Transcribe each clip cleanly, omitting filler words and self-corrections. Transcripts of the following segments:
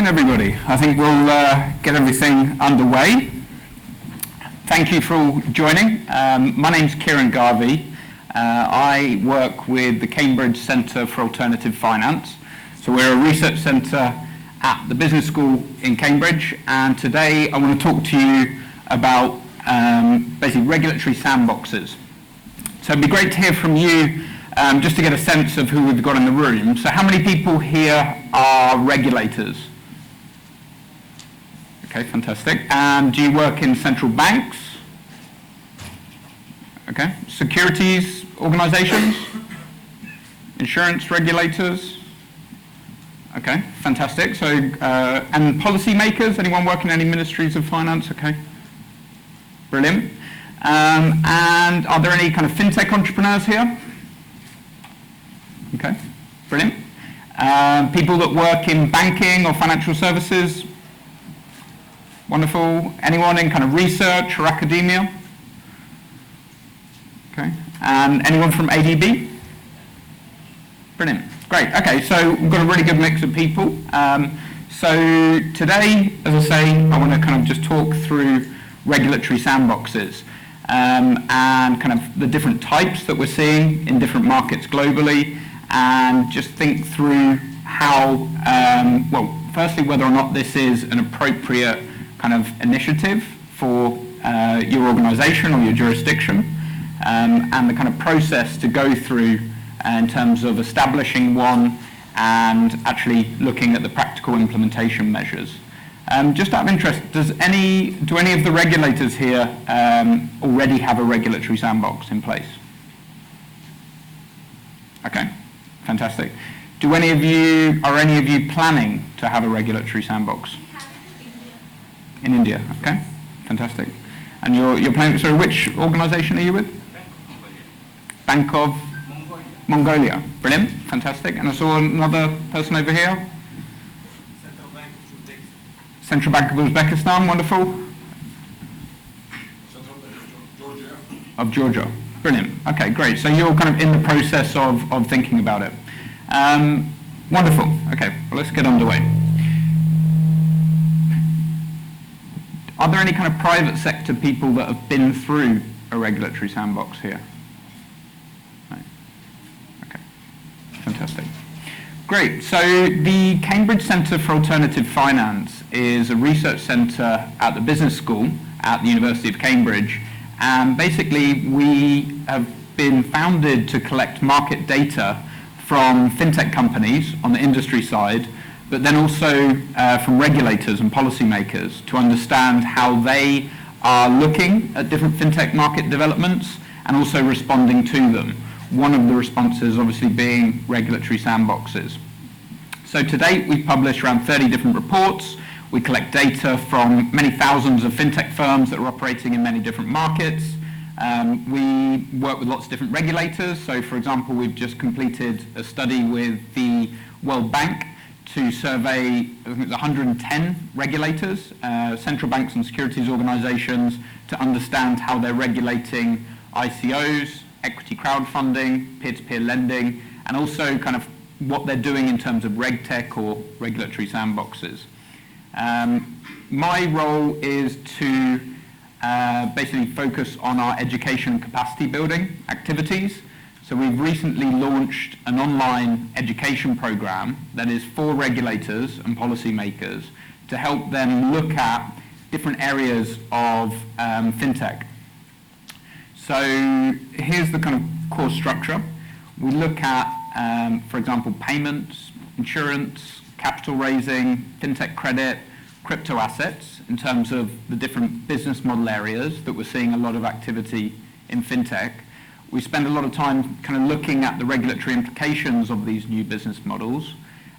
afternoon, everybody. I think we'll get everything underway. Thank you for all joining. My name's Kieran Garvey. I work with the Cambridge Centre for Alternative Finance. So we're a research centre at the Business School in Cambridge, and today I want to talk to you about basically regulatory sandboxes. So it'd be great to hear from you just to get a sense of who we've got in the room. So how many people here are regulators? Okay, fantastic. And do you work in central banks? Okay. Securities organizations? Insurance regulators? Okay, fantastic. So, and policymakers? Anyone working in any ministries of finance? Okay. Brilliant. And are there any kind of fintech entrepreneurs here? Okay, brilliant. People that work in banking or financial services? Wonderful. Anyone in kind of research or academia? Okay. And anyone from ADB? Brilliant. Great. Okay, so we've got a really good mix of people. So today, as I say, I want to kind of just talk through regulatory sandboxes and kind of the different types that we're seeing in different markets globally, and just think through how, well, firstly, whether or not this is an appropriate kind of initiative for your organization or your jurisdiction, and the kind of process to go through in terms of establishing one and actually looking at the practical implementation measures. Just out of interest, do any of the regulators here already have a regulatory sandbox in place? Okay, fantastic. Are any of you planning to have a regulatory sandbox? In India, okay, fantastic. And you're planning, sorry, which organization are you with? Bank of Mongolia. Brilliant, fantastic. And I saw another person over here. Central Bank of Uzbekistan, wonderful. Of Georgia. Brilliant. Okay, great. So you're kind of in the process of thinking about it. Wonderful. Okay, well, let's get underway. Are there any kind of private sector people that have been through a regulatory sandbox here? No. Okay, fantastic. Great. So the Cambridge Centre for Alternative Finance is a research centre at the Business School at the University of Cambridge. And basically, we have been founded to collect market data from fintech companies on the industry side, but then also from regulators and policymakers to understand how they are looking at different fintech market developments and also responding to them. One of the responses obviously being regulatory sandboxes. So to date, we've published around 30 different reports. We collect data from many thousands of fintech firms that are operating in many different markets. We work with lots of different regulators. So for example, we've just completed a study with the World Bank to survey, I think, 110 regulators, central banks and securities organizations, to understand how they're regulating ICOs, equity crowdfunding, peer-to-peer lending, and also kind of what they're doing in terms of regtech or regulatory sandboxes. My role is to basically focus on our education and capacity building activities. So we've recently launched an online education program that is for regulators and policymakers to help them look at different areas of fintech. So here's the kind of core structure. We look at, for example, payments, insurance, capital raising, fintech credit, crypto assets in terms of the different business model areas that we're seeing a lot of activity in fintech. We spend a lot of time kind of looking at the regulatory implications of these new business models,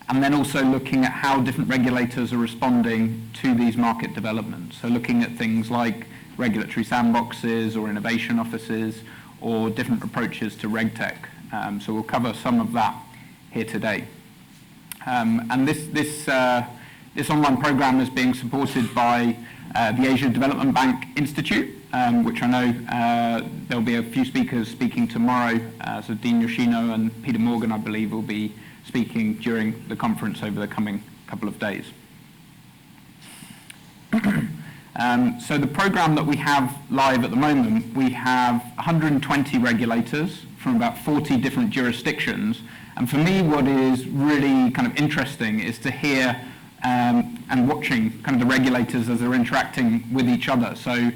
and then also looking at how different regulators are responding to these market developments. So looking at things like regulatory sandboxes or innovation offices or different approaches to regtech. So we'll cover some of that here today. And this online program is being supported by the Asia Development Bank Institute, which I know there'll be a few speakers speaking tomorrow. So Dean Yoshino and Peter Morgan, I believe, will be speaking during the conference over the coming couple of days. So the program that we have live at the moment, we have 120 regulators from about 40 different jurisdictions. And for me, what is really kind of interesting is to hear and watching kind of the regulators as they're interacting with each other. So,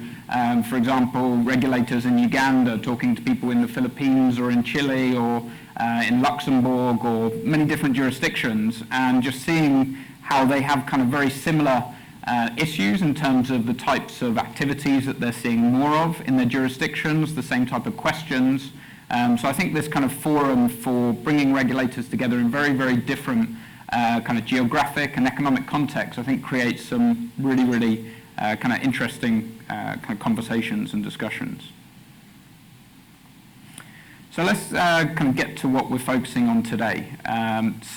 for example, regulators in Uganda talking to people in the Philippines or in Chile or in Luxembourg or many different jurisdictions, and just seeing how they have kind of very similar issues in terms of the types of activities that they're seeing more of in their jurisdictions, the same type of questions. So I think this kind of forum for bringing regulators together in very, very different kind of geographic and economic contexts, I think creates some really, really kind of interesting kind of conversations and discussions. So let's kind of get to what we're focusing on today.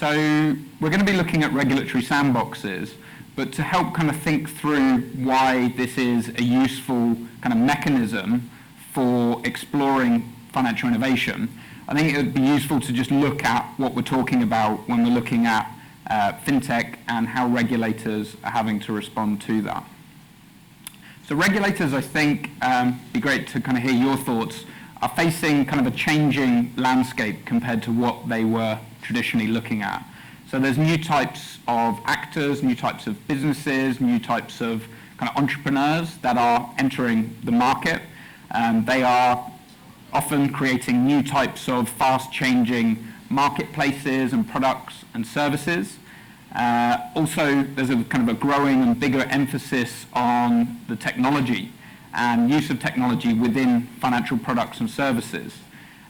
So we're going to be looking at regulatory sandboxes, but to help kind of think through why this is a useful kind of mechanism for exploring financial innovation, I think it would be useful to just look at what we're talking about when we're looking at fintech and how regulators are having to respond to that. So regulators, I think, be great to kind of hear your thoughts, are facing kind of a changing landscape compared to what they were traditionally looking at. So there's new types of actors, new types of businesses, new types of kind of entrepreneurs that are entering the market. They are often creating new types of fast-changing marketplaces and products and services. Also, there's a kind of a growing and bigger emphasis on the technology and use of technology within financial products and services.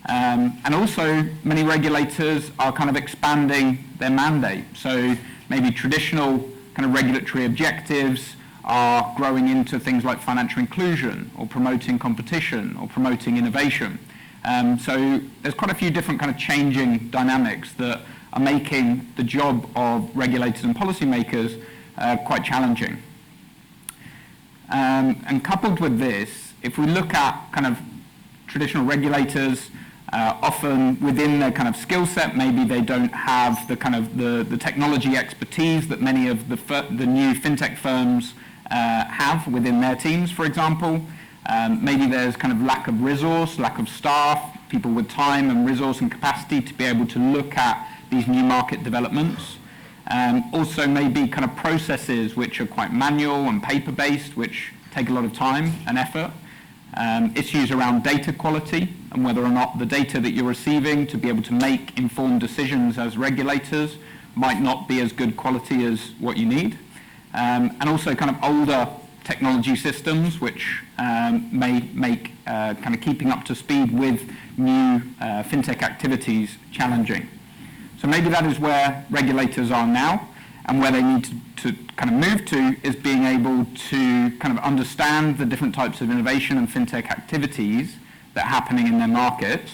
And also, many regulators are kind of expanding their mandate. So maybe traditional kind of regulatory objectives are growing into things like financial inclusion or promoting competition or promoting innovation. So there's quite a few different kind of changing dynamics that are making the job of regulators and policymakers quite challenging. And coupled with this, if we look at kind of traditional regulators, often within their kind of skill set, maybe they don't have the kind of the technology expertise that many of the new fintech firms have within their teams, for example. Maybe there's kind of lack of resource, lack of staff, people with time and resource and capacity to be able to look at these new market developments. Also maybe kind of processes which are quite manual and paper-based, which take a lot of time and effort. Issues around data quality and whether or not the data that you're receiving to be able to make informed decisions as regulators might not be as good quality as what you need. And also kind of older technology systems which may make kind of keeping up to speed with new fintech activities challenging. So maybe that is where regulators are now, and where they need to kind of move to is being able to kind of understand the different types of innovation and fintech activities that are happening in their markets,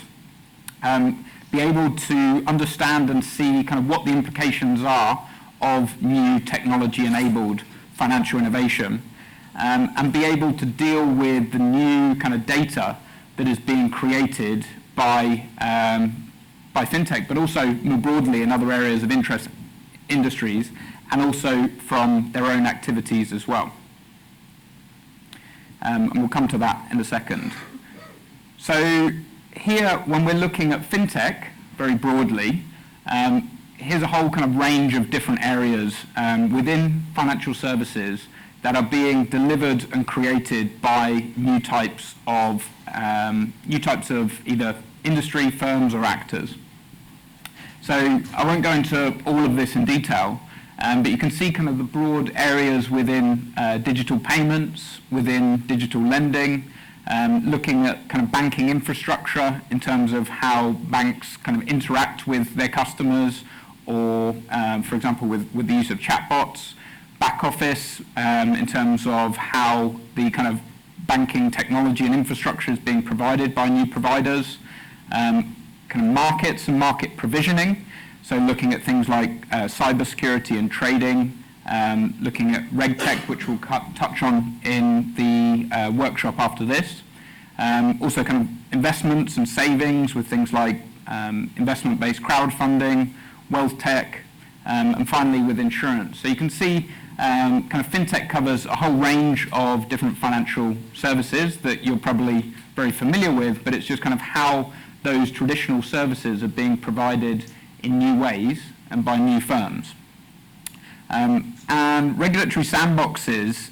be able to understand and see kind of what the implications are of new technology-enabled financial innovation, and be able to deal with the new kind of data that is being created by fintech, but also more broadly in other areas of interest industries, and also from their own activities as well. And we'll come to that in a second. So here, when we're looking at fintech very broadly, here's a whole kind of range of different areas within financial services that are being delivered and created by new types of either industry, firms, or actors. So I won't go into all of this in detail, but you can see kind of the broad areas within digital payments, within digital lending, looking at kind of banking infrastructure in terms of how banks kind of interact with their customers, or for example with the use of chatbots, back office in terms of how the kind of banking technology and infrastructure is being provided by new providers, kind of markets and market provisioning, so looking at things like cybersecurity and trading, looking at RegTech, which we'll touch on in the workshop after this. Also kind of investments and savings with things like investment-based crowdfunding, wealth tech, and finally with insurance. So you can see kind of fintech covers a whole range of different financial services that you're probably very familiar with, but it's just kind of how those traditional services are being provided in new ways and by new firms. And regulatory sandboxes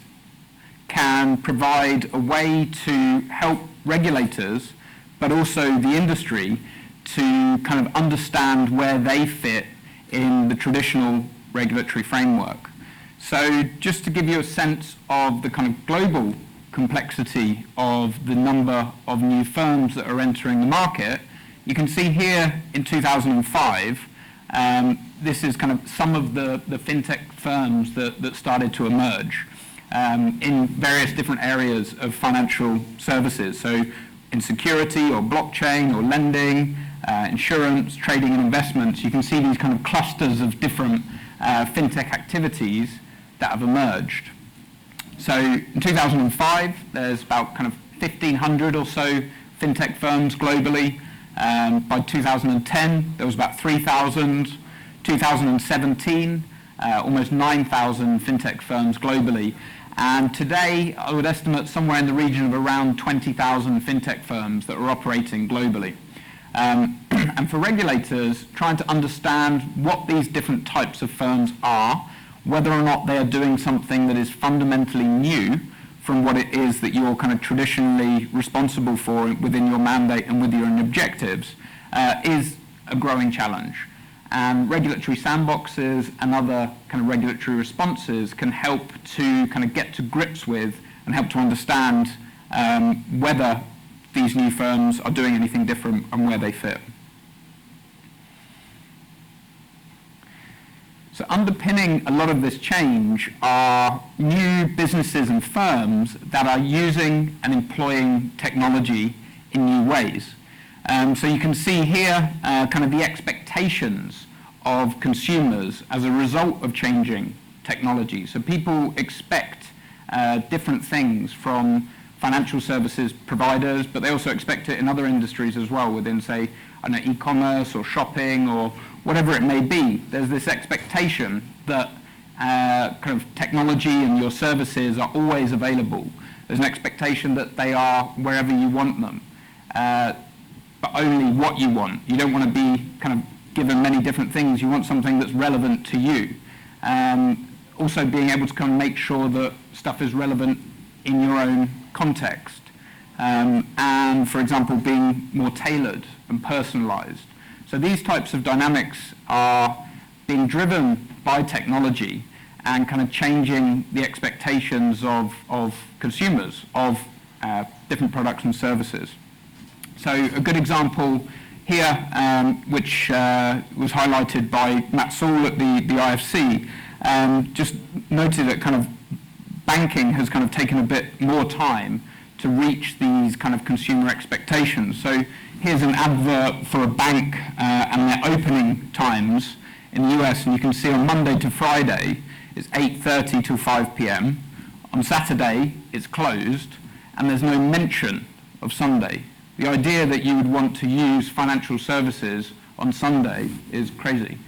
can provide a way to help regulators, but also the industry, to kind of understand where they fit in the traditional regulatory framework. So just to give you a sense of the kind of global complexity of the number of new firms that are entering the market, you can see here in 2005, this is kind of some of the fintech firms that started to emerge in various different areas of financial services. So in security or blockchain or lending, insurance, trading and investments, you can see these kind of clusters of different fintech activities that have emerged. So in 2005, there's about kind of 1,500 or so fintech firms globally. By 2010, there was about 3,000. 2017, almost 9,000 fintech firms globally. And today, I would estimate somewhere in the region of around 20,000 fintech firms that are operating globally. And for regulators, trying to understand what these different types of firms are, whether or not they are doing something that is fundamentally new from what it is that you're kind of traditionally responsible for within your mandate and with your own objectives, is a growing challenge. And regulatory sandboxes and other kind of regulatory responses can help to kind of get to grips with and help to understand whether these new firms are doing anything different and where they fit. So underpinning a lot of this change are new businesses and firms that are using and employing technology in new ways. So you can see here kind of the expectations of consumers as a result of changing technology. So people expect different things from financial services providers, but they also expect it in other industries as well, within, say, I don't know, e-commerce or shopping or whatever it may be. There's this expectation that kind of technology and your services are always available. There's an expectation that they are wherever you want them, but only what you want. You don't want to be kind of given many different things. You want something that's relevant to you. Also being able to kind of make sure that stuff is relevant in your own context. And for example, being more tailored and personalized. So these types of dynamics are being driven by technology and kind of changing the expectations of consumers of different products and services. So a good example here, which was highlighted by Matt Saul at the IFC, just noted that kind of banking has kind of taken a bit more time to reach these kind of consumer expectations. So here's an advert for a bank and their opening times in the US, and you can see on Monday to Friday it's 8:30 till 5 p.m. On Saturday it's closed, and there's no mention of Sunday. The idea that you would want to use financial services on Sunday is crazy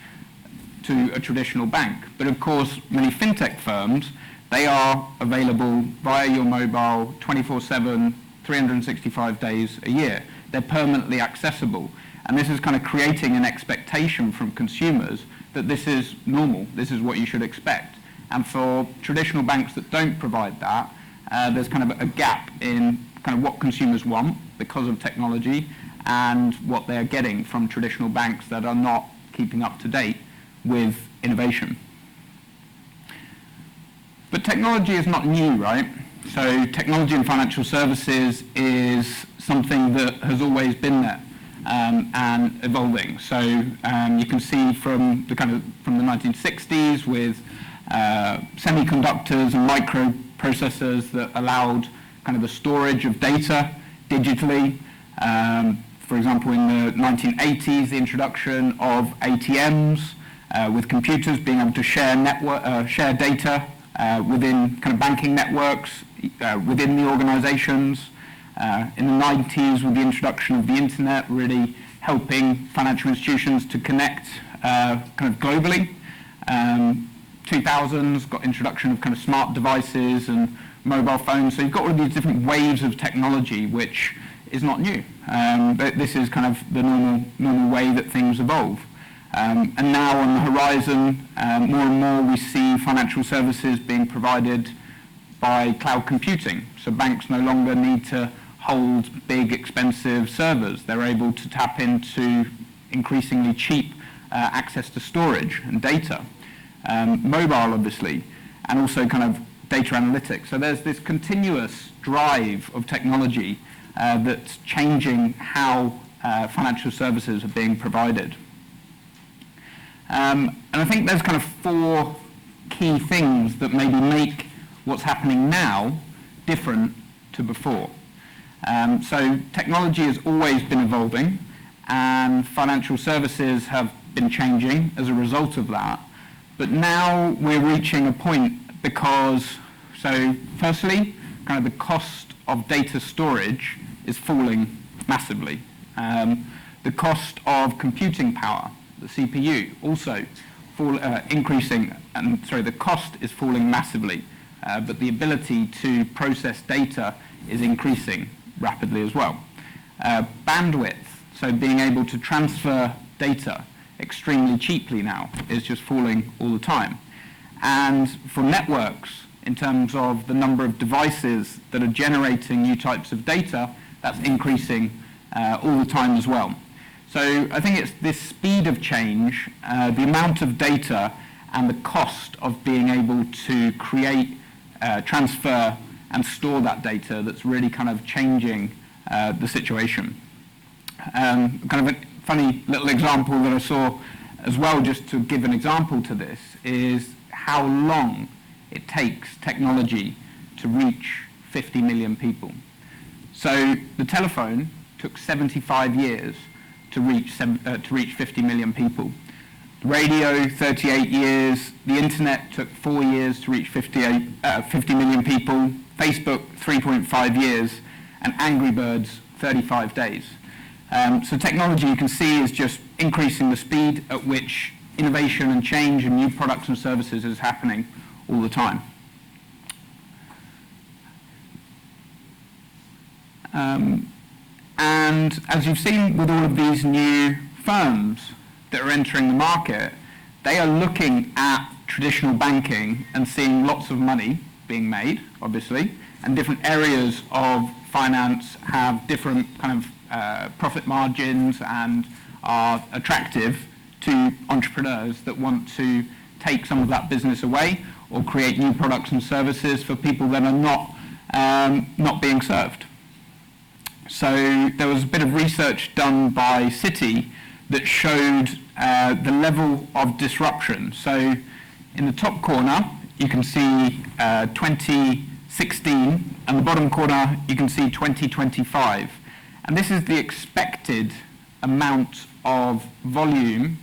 to a traditional bank. But of course, many fintech firms, they are available via your mobile 24/7, 365 days a year. They're permanently accessible. And this is kind of creating an expectation from consumers that this is normal, this is what you should expect. And for traditional banks that don't provide that, there's kind of a gap in kind of what consumers want because of technology and what they're getting from traditional banks that are not keeping up to date with innovation. But technology is not new, right? So technology in financial services is something that has always been there and evolving. So you can see from the 1960s with semiconductors and microprocessors that allowed kind of the storage of data digitally. For example, in the 1980s, the introduction of ATMs with computers being able to share data within kind of banking networks within the organizations. In the 90s, with the introduction of the internet, really helping financial institutions to connect kind of globally. 2000s, got introduction of kind of smart devices and mobile phones. So you've got all of these different waves of technology, which is not new. This is kind of the normal way that things evolve. And now on the horizon, more and more we see financial services being provided by cloud computing. So banks no longer need to hold big, expensive servers. They're able to tap into increasingly cheap access to storage and data. Mobile, obviously, and also kind of data analytics. So there's this continuous drive of technology that's changing how financial services are being provided. And I think there's kind of four key things that maybe make what's happening now different to before. So technology has always been evolving, and financial services have been changing as a result of that. But now we're reaching a point because, so firstly, kind of the cost of data storage is falling massively. The cost of computing power, the CPU, also increasing, and the cost is falling massively, but the ability to process data is increasing rapidly as well. Bandwidth, so being able to transfer data extremely cheaply now, is just falling all the time. And for networks, in terms of the number of devices that are generating new types of data, that's increasing all the time as well. So I think it's this speed of change, the amount of data, and the cost of being able to create, transfer, and store that data that's really kind of changing the situation. Kind of a funny little example that I saw as well, just to give an example to this, is how long it takes technology to reach 50 million people. So the telephone took 75 years to reach 50 million people. The radio, 38 years. The internet took 4 years to reach 50 million people. Facebook, 3.5 years. And Angry Birds, 35 days. So technology, you can see, is just increasing the speed at which innovation and change and new products and services is happening all the time. And as you've seen with all of these new firms that are entering the market, they are looking at traditional banking and seeing lots of money being made, obviously, and different areas of finance have different kind of profit margins and are attractive to entrepreneurs that want to take some of that business away or create new products and services for people that are not being served. So there was a bit of research done by Citi that showed the level of disruption. So in the top corner, you can see 2016, and the bottom corner, you can see 2025. And this is the expected amount of volume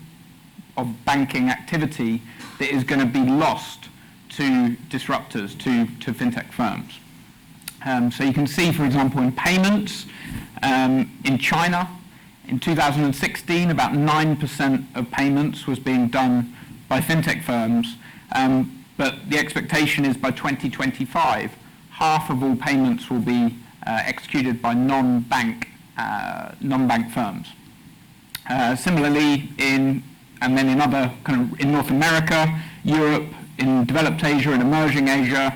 of banking activity that is going to be lost to disruptors, to fintech firms. So you can see, for example, in payments, in China, in 2016, about 9% of payments was being done by fintech firms, but the expectation is by 2025, half of all payments will be executed by non-bank firms. Similarly, in other in North America, Europe, in developed Asia and emerging Asia,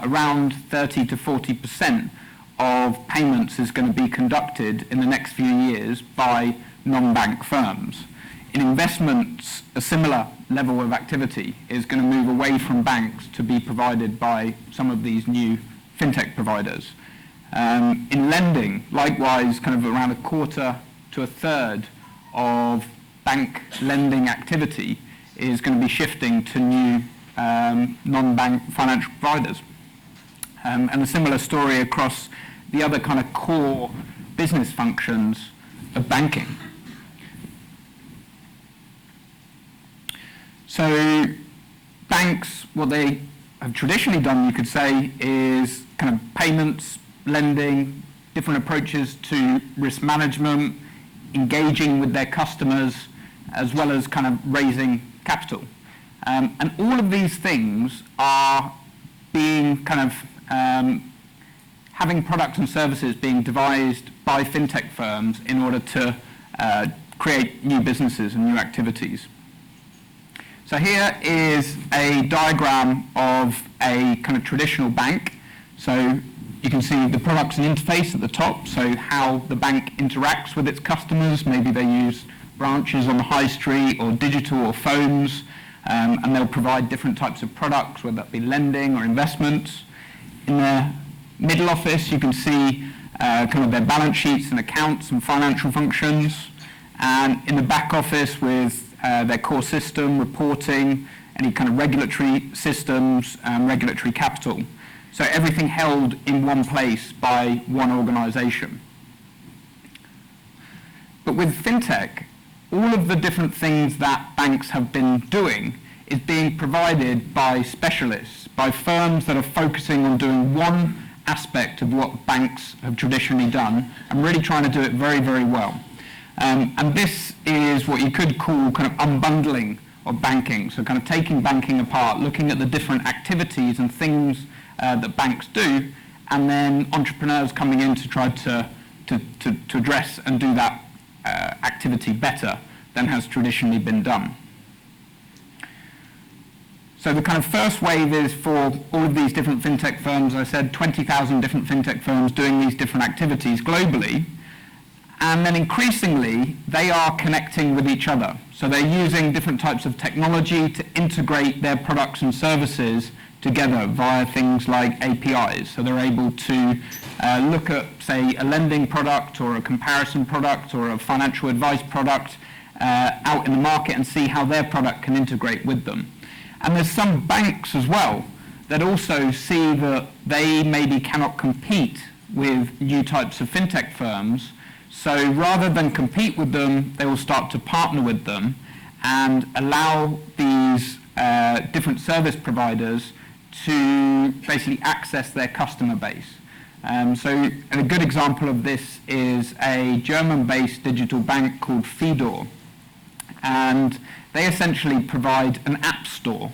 around 30 to 40% of payments is going to be conducted in the next few years by non-bank firms. In investments, a similar level of activity is going to move away from banks to be provided by some of these new fintech providers. In lending, likewise, kind of around a quarter to a third of bank lending activity is going to be shifting to new non-bank financial providers. And a similar story across the other kind of core business functions of banking. So banks, what they have traditionally done, you could say, is kind of payments, lending, different approaches to risk management, engaging with their customers, as well as kind of raising capital. And all of these things are being kind of having products and services being devised by fintech firms in order to create new businesses and new activities. So here is a diagram of a kind of traditional bank. So you can see the products and interface at the top, so how the bank interacts with its customers. Maybe they use branches on the high street or digital or phones, and they'll provide different types of products, whether that be lending or investments. In the middle office, you can see kind of their balance sheets and accounts and financial functions. And in the back office with their core system, reporting, any kind of regulatory systems, regulatory capital. So everything held in one place by one organization. But with fintech, all of the different things that banks have been doing is being provided by specialists, by firms that are focusing on doing one aspect of what banks have traditionally done and really trying to do it very, very well. And this is what you could call kind of unbundling of banking. So kind of taking banking apart, looking at the different activities and things that banks do, and then entrepreneurs coming in to try to address and do that activity better than has traditionally been done. So the kind of first wave is for all of these different fintech firms. I said 20,000 different fintech firms doing these different activities globally. And then increasingly, they are connecting with each other. So they're using different types of technology to integrate their products and services together via things like APIs. So they're able to look at, say, a lending product or a comparison product or a financial advice product out in the market and see how their product can integrate with them. And there's some banks as well that also see that they maybe cannot compete with new types of fintech firms. So rather than compete with them, they will start to partner with them and allow these different service providers to basically access their customer base. So a good example of this is a German-based digital bank called Fidor. And they essentially provide an app store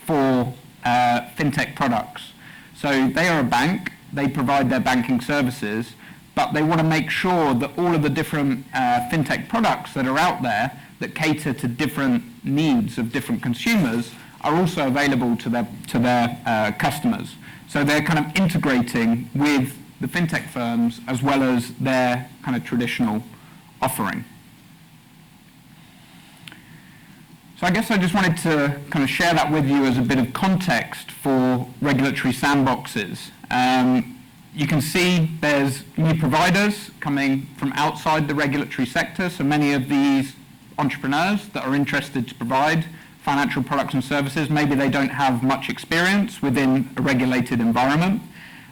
for fintech products. So they are a bank, they provide their banking services, but they want to make sure that all of the different fintech products that are out there that cater to different needs of different consumers are also available to their customers. So they're kind of integrating with the fintech firms as well as their kind of traditional offering. So I guess I just wanted to kind of share that with you as a bit of context for regulatory sandboxes. You can see there's new providers coming from outside the regulatory sector. So many of these entrepreneurs that are interested to provide financial products and services, maybe they don't have much experience within a regulated environment.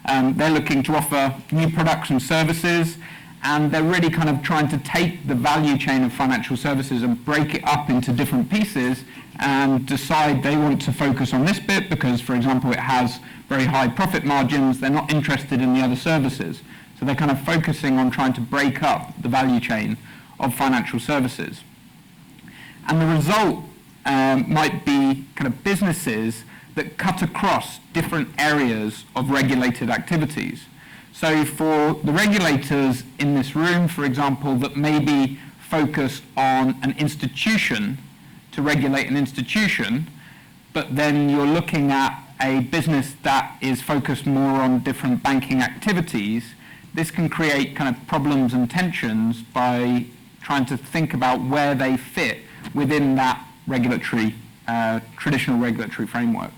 They're looking to offer new products and services, and they're really kind of trying to take the value chain of financial services and break it up into different pieces and decide they want to focus on this bit because, for example, it has very high profit margins. They're not interested in the other services. So they're kind of focusing on trying to break up the value chain of financial services. And the result might be kind of businesses that cut across different areas of regulated activities. So for the regulators in this room, for example, that may be focused on an institution to regulate an institution, but then you're looking at a business that is focused more on different banking activities, this can create kind of problems and tensions by trying to think about where they fit within that regulatory, traditional regulatory framework.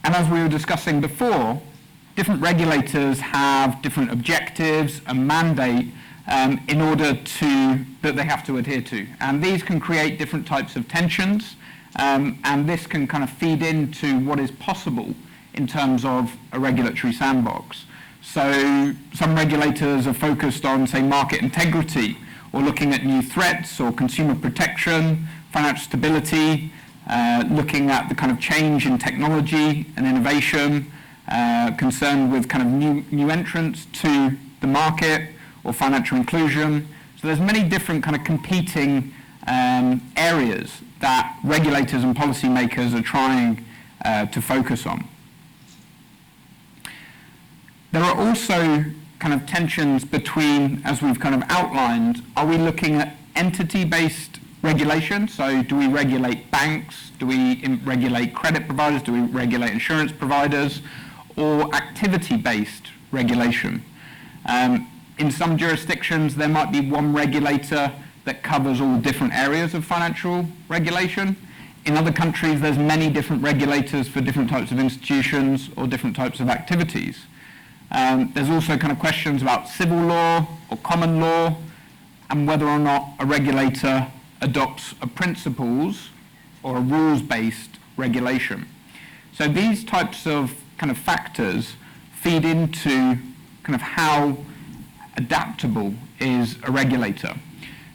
And as we were discussing before, different regulators have different objectives and mandate in order that they have to adhere to. And these can create different types of tensions, and this can kind of feed into what is possible in terms of a regulatory sandbox. So some regulators are focused on, say, market integrity, or looking at new threats, or consumer protection, financial stability, looking at the kind of change in technology and innovation, concerned with kind of new entrants to the market, or financial inclusion. So there's many different kind of competing areas that regulators and policymakers are trying to focus on. There are also kind of tensions between, as we've kind of outlined, are we looking at entity-based regulation? So do we regulate banks? Do we regulate credit providers? Do we regulate insurance providers? Or activity-based regulation? In some jurisdictions, there might be one regulator that covers all different areas of financial regulation. In other countries, there's many different regulators for different types of institutions or different types of activities. There's also kind of questions about civil law or common law and whether or not a regulator adopts a principles or a rules-based regulation. So these types of kind of factors feed into kind of how adaptable is a regulator.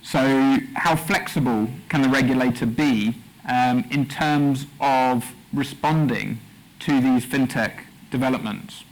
So how flexible can the regulator be in terms of responding to these fintech developments?